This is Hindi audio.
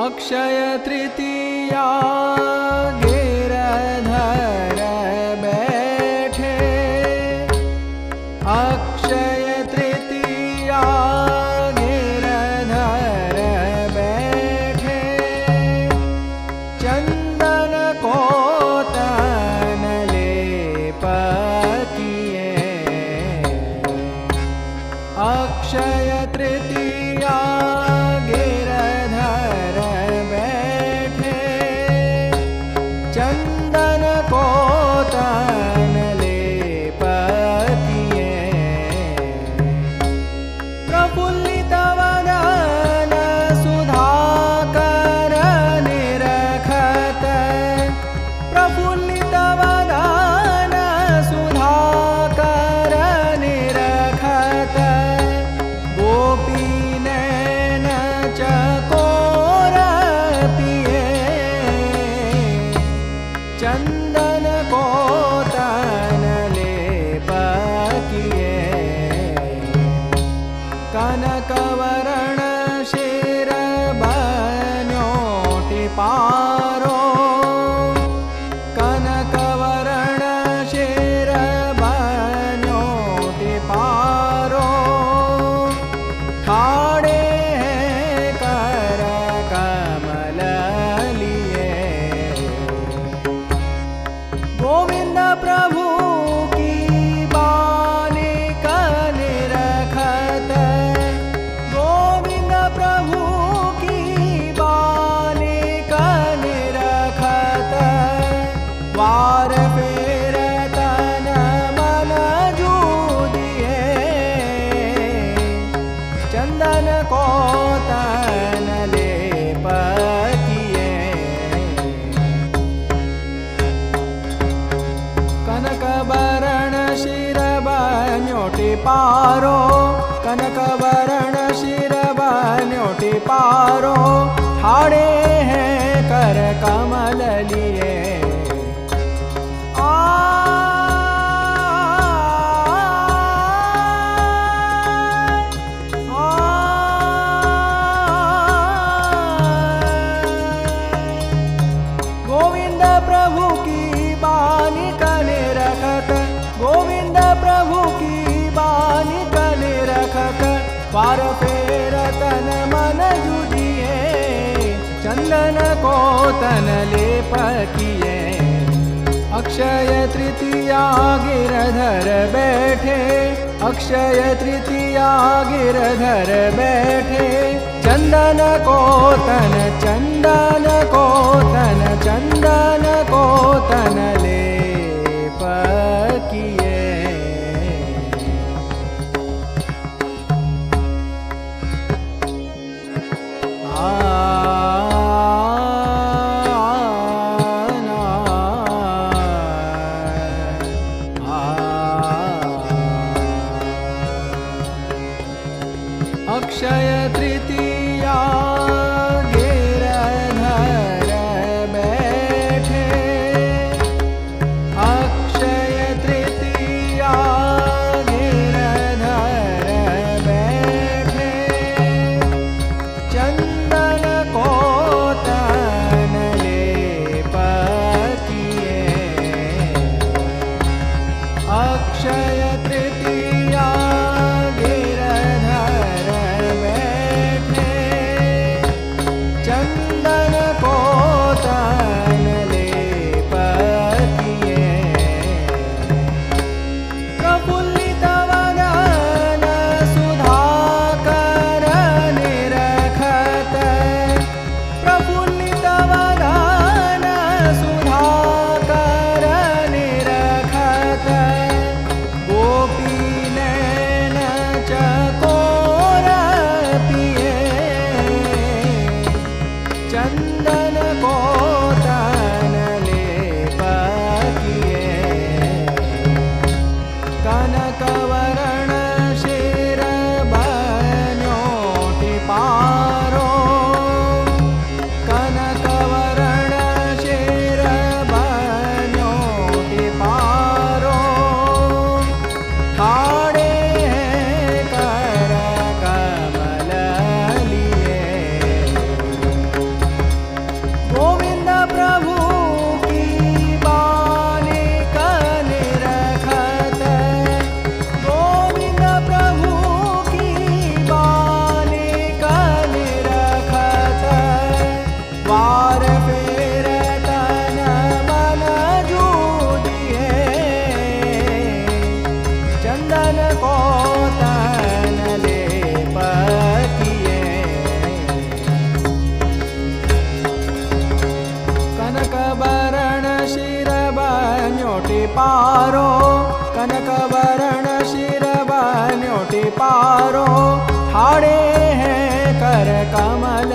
अक्षय तृतीया गिरधर बैठे, अक्षय तृतीया गिरधर बैठे, चंदन को तन लेप किए। अक्षय तृतीया चंदन को तन लेप किए। प्रफुल्लित वदन सुधाकर निरखत, प्रफुल्लित वदन सुधाकर निरखत, गोपी नैन चकोर पिए। चंदन को तन लेप किए। कनकवरण शिर बन्योटि पारो, कनकवरण शिर बन्योटि पारो, ठाड़े कर कमल लिए। गोविंद प्रभु की बालिक निरखत, गोविंद प्रभु की बालिक निरखत, वार फेर तन मन जूदिए। चंदन को तन लेप किए। कनकवरण शिर बन्योटि पारो, कनकवरण शिर बन्योटि पारो, ठाड़े हैं कर कमल लिए। गोविंद प्रभु की बालिक निरखत, गोविंद प्रभु की बालिक निरखत, वार फेर तन मन जूझिए। चंदन को तन लेप किए। अक्षय तृतीया गिरधर बैठे, अक्षय तृतीया गिरधर बैठे, चंदन को तन, चंदन को तन, चंदन को तन लेप किए। अक्षय तृतीया गिरधर बैठे, अक्षय तृतीया गिरधर बैठे, चंदन को तन लेप किए। अक्षय तृतीया चंदन को तन लेप किए। प्रफुल्लित वदन सुधाकर निरखत, प्रफुल्लित वदन सुधाकर निरखत, गोपी नैन चकोर पिए। चंदन को पारो कनकवरण शिर बन्यो टिपारो ठाड़े हैं कर कमल